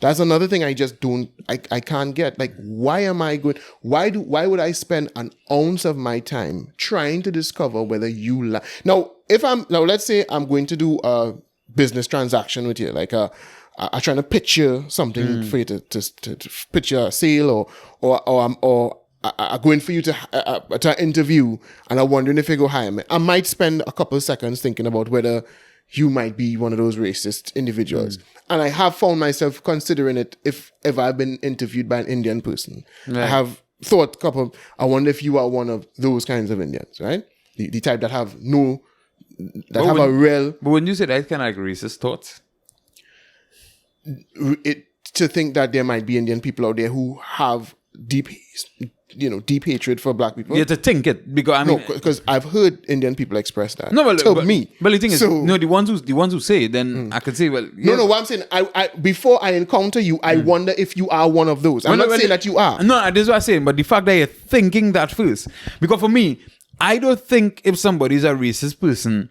That's another thing I just don't, I can't get. Like, why am I good? Why would I spend an ounce of my time trying to discover whether you now, let's say I'm going to do a business transaction with you, like I'm trying to pitch you something for you to pitch you a sale or I'm going for you to interview, and I'm wondering if you go hire me. I might spend a couple of seconds thinking about whether you might be one of those racist individuals. And I have found myself considering it if I've been interviewed by an Indian person. Right. I have thought I wonder if you are one of those kinds of Indians, right? The type that have a real... But when you say that, kind of like racist thoughts? To think that there might be Indian people out there who have deep hatred for black people. Yeah, to think it, because because I've heard Indian people express that. But the thing is, so, the ones who say it, then I could say, well, yeah. No, what I'm saying, I before I encounter you, I wonder if you are one of those. I'm not saying that you are. No, this is what I'm saying, but the fact that you're thinking that first, because for me, I don't think if somebody's a racist person,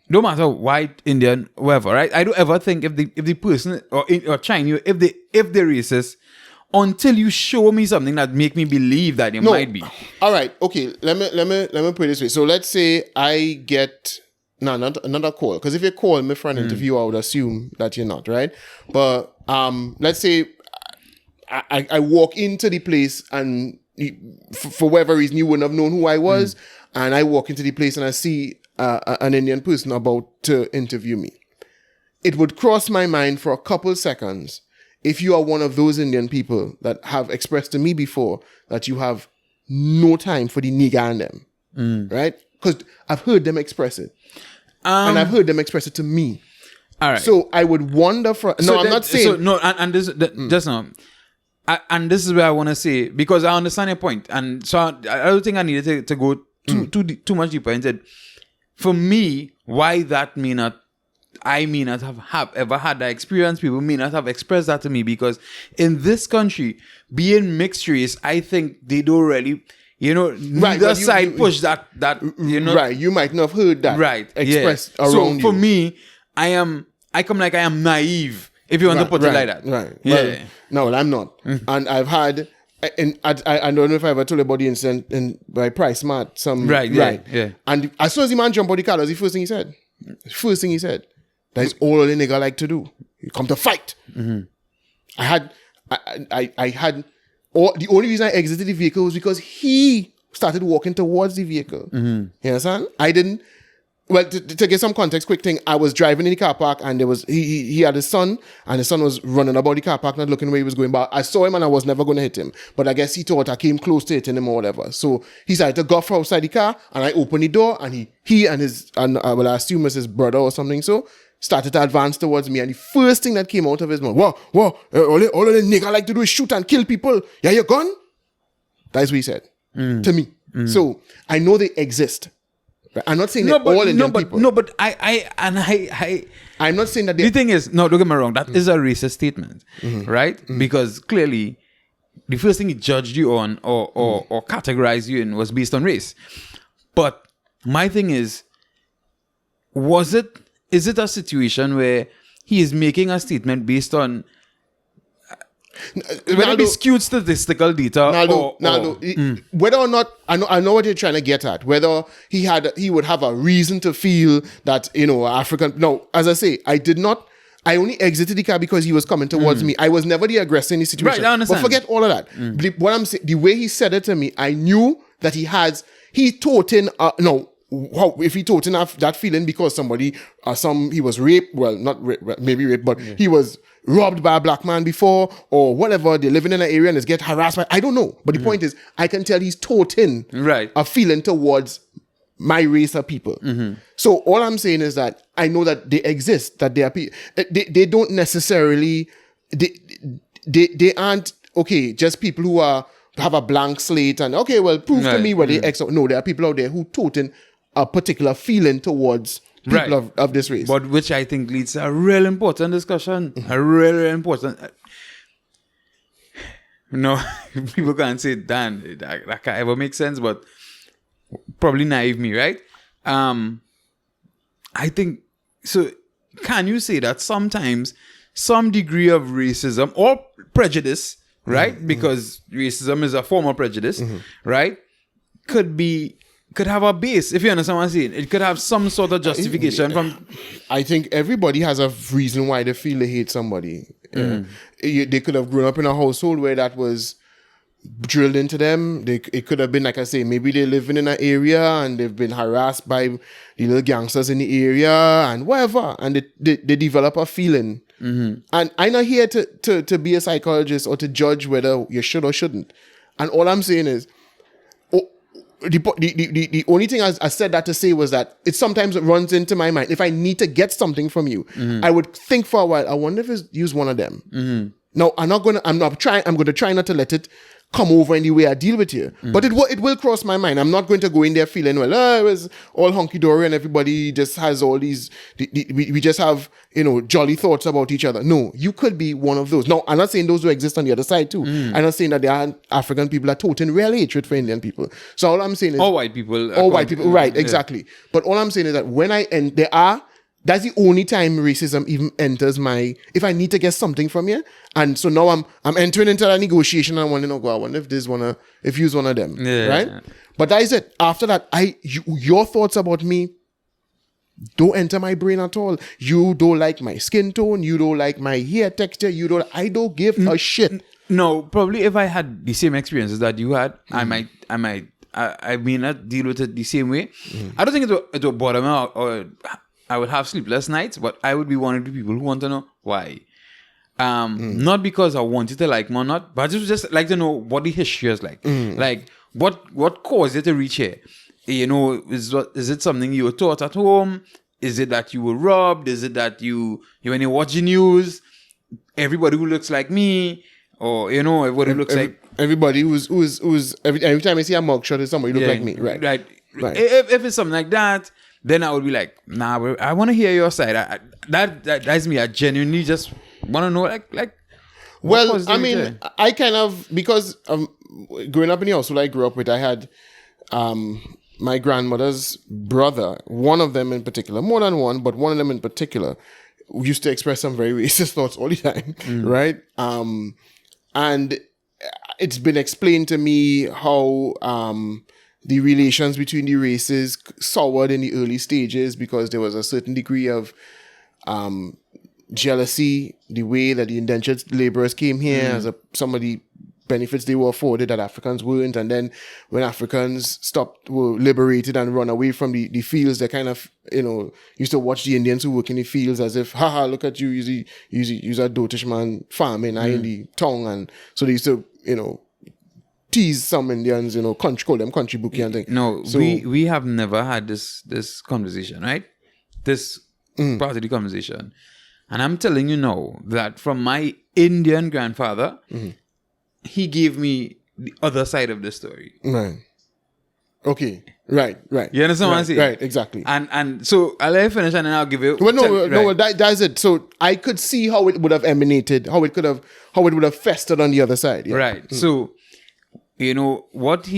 no matter white, Indian, whatever, right? I don't ever think if the person or Chinese, if they're racist, until you show me something that make me believe that they might be. All right, okay. Let me put it this way. So let's say I get not another call, because if you call me for an interview, I would assume that you're not, right? But let's say I walk into the place and for whatever reason you wouldn't have known who I was, and I walk into the place and I see an Indian person about to interview me. It would cross my mind for a couple seconds, if you are one of those Indian people that have expressed to me before that you have no time for the nigger and them, right? Because I've heard them express it. And I've heard them express it to me. All right. So I would wonder I'm not saying... So, no, and this... Just now. And this is where I want to say, because I understand your point. And so I don't think I needed to go too much deeper into it. For me, why that I may not have ever had that experience. People may not have expressed that to me, because in this country, being mixed race, I think they don't really, neither side push that. Right, you might not have heard that expressed around you. So for me, I come like I am naive, if you want to put it like that. Right. Yeah. Well, no, I'm not. And I've had... And I don't know if I ever told you about the incident by Price Mart. Yeah. And as soon as the man jumped out the car, that was the first thing he said. That is all the nigga like to do. You come to fight. Mm-hmm. I had the only reason I exited the vehicle was because he started walking towards the vehicle. Mm-hmm. You understand? I didn't. Well, to get some context, quick thing. I was driving in the car park, and there was he had his son, and his son was running about the car park, not looking where he was going. But I saw him, and I was never going to hit him. But I guess he thought I came close to hitting him or whatever. So he started to go for outside the car, and I opened the door, and he and I assume it's his brother or something. So started to advance towards me, and the first thing that came out of his mouth, all of the nigga like to do is shoot and kill people. Yeah, your gun? That's what he said to me. So I know they exist. I'm not saying they're all Indian people. No, but I'm not saying that the thing is, no, don't get me wrong, that is a racist statement, right? Because clearly, the first thing he judged you on or categorized you in was based on race. But my thing is it a situation where he is making a statement based on whether it be skewed statistical data whether or not I know what you're trying to get at, whether he would have a reason to feel that African. No, as I say, I only exited the car because he was coming towards me. I was never the aggressor in the situation. Right, I understand. But forget all of that. What I'm saying, the way he said it to me, I knew that he taught in if he taught in that feeling because somebody he was raped, well, not maybe raped, but he was robbed by a black man before or whatever. They're living in an area and is get harassed by, I don't know. But the point is, I can tell he's taught in a feeling towards my race of people. So all I'm saying is that I know that they exist, that they are people. They don't necessarily, they aren't, just people who have a blank slate and, prove to me what they X. No, there are people out there who taught in a particular feeling towards people of this race. But which I think leads to a real important discussion. A really important... No, people can't say, Dan, that can't ever make sense, but probably naive me, right? I think... So, can you say that sometimes some degree of racism or prejudice, right? Because racism is a form of prejudice, right? Could have a base, if you understand what I'm saying. It could have some sort of justification from... I think everybody has a reason why they feel they hate somebody. They could have grown up in a household where that was drilled into them. It could have been, like I say, maybe they're living in an area and they've been harassed by the little gangsters in the area and whatever, and they develop a feeling. And I'm not here to be a psychologist or to judge whether you should or shouldn't. And all I'm saying is, the only thing I said that to say was that it sometimes runs into my mind. If I need to get something from you, I would think for a while, I wonder if it's use one of them. No, I'm going to try not to let it come over in the way I deal with you. But it will cross my mind. I'm not going to go in there feeling, well, it was all hunky-dory and everybody just has all these, we just have, jolly thoughts about each other. No, you could be one of those. No, I'm not saying those who exist on the other side too. I'm not saying that there are African people that toting real hatred for Indian people. So all I'm saying is... All white people. Right, exactly. But all I'm saying is that that's the only time racism even enters if I need to get something from you. And so now I'm entering into a negotiation and I want to know, I wonder if you's one of them. Right? Yeah. But that is it. After that, your thoughts about me don't enter my brain at all. You don't like my skin tone. You don't like my hair texture. I don't give a shit. No, probably if I had the same experiences that you had, I may not deal with it the same way. I don't think it will bother me or I would have sleepless nights, but I would be one of the people who want to know why. Not because I want you to like me or not, but I just like to know what the history is like. Like, what caused you to reach here? Is it something you were taught at home? Is it that you were robbed? Is it that when you watch the news, everybody who looks like me, or everybody who looks like... Everybody who's every time I see a mugshot, it's somebody who looks like me. Right. If it's something like that, then I would be like, nah, I want to hear your side. That's me. I genuinely just want to know, like. Well, I mean, I kind of, because growing up in the household I grew up with, I had my grandmother's brother, one of them in particular, more than one, but one of them in particular, used to express some very racist thoughts all the time, right? And it's been explained to me how the relations between the races soured in the early stages because there was a certain degree of jealousy, the way that the indentured laborers came here as some of the benefits they were afforded that Africans weren't. And then when Africans were liberated and run away from the fields, they kind of, used to watch the Indians who work in the fields as if, haha, look at you, you're a dotish man farming, I in the tongue. And so they used to, tease some Indians, call them country bookie and things. No, so, we have never had this conversation, right? This part of the conversation. And I'm telling you now that from my Indian grandfather, he gave me the other side of the story. Right. Okay. Right. You understand what I'm saying? Right, exactly. And so I'll let you finish and then I'll give you... Well, that's it. So I could see how it would have emanated, how it would have festered on the other side. Yeah. Right. So... what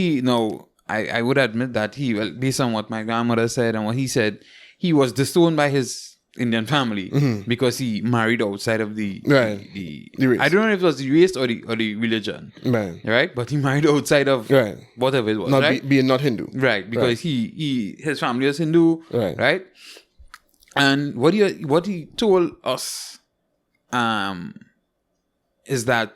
I would admit that based on what my grandmother said and what he said, he was disowned by his Indian family because he married outside of the race. I don't know if it was the race or the religion. Right? But he married outside of whatever it was. Being not Hindu. Right. Because his family was Hindu. Right? And what he told us is that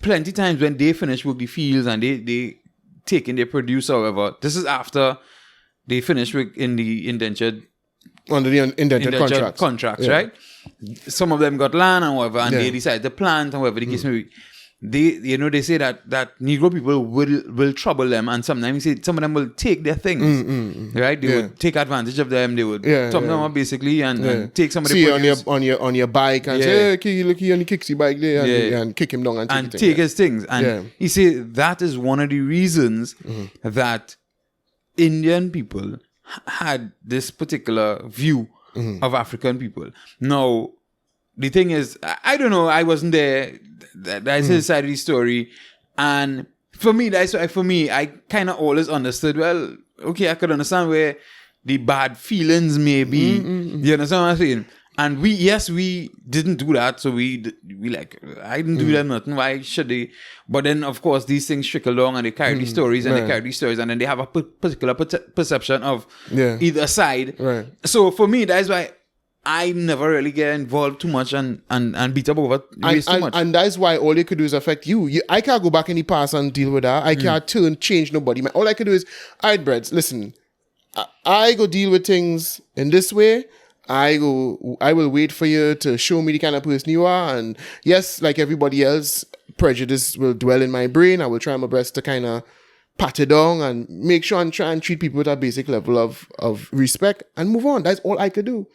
plenty times when they finish work the fields and they take in their produce, however, this is after they finish work in the indentured contracts, right? Some of them got land and whatever, and they decide to plant and whatever the case may be. They say that Negro people will trouble them, and sometimes some of them will take their things, right? They would take advantage of them. They would top them up basically and take some of the produce. on your bike and say, hey, look, he only kicks your bike there and kick him down and take his things. And he said that is one of the reasons that Indian people had this particular view of African people. Now, the thing is, I don't know, I wasn't there. That's his side of the story. And for me, I kind of always understood, well, okay, I could understand where the bad feelings may be. You understand what I'm saying? And we didn't do that. So we like, I didn't do that, nothing. Why should they? But then, of course, these things trickle along and they carry these stories and they carry these stories. And then they have a particular perception of either side. Right. So for me, that's why I never really get involved too much and beat up over race too much. And that's why all you could do is affect you. I can't go back in the past and deal with that. I can't change nobody. All I could do is, all right, Breds, listen, I go deal with things in this way. I will wait for you to show me the kind of person you are. And yes, like everybody else, prejudice will dwell in my brain. I will try my best to kind of pat it down and make sure and try and treat people with a basic level of respect and move on. That's all I could do.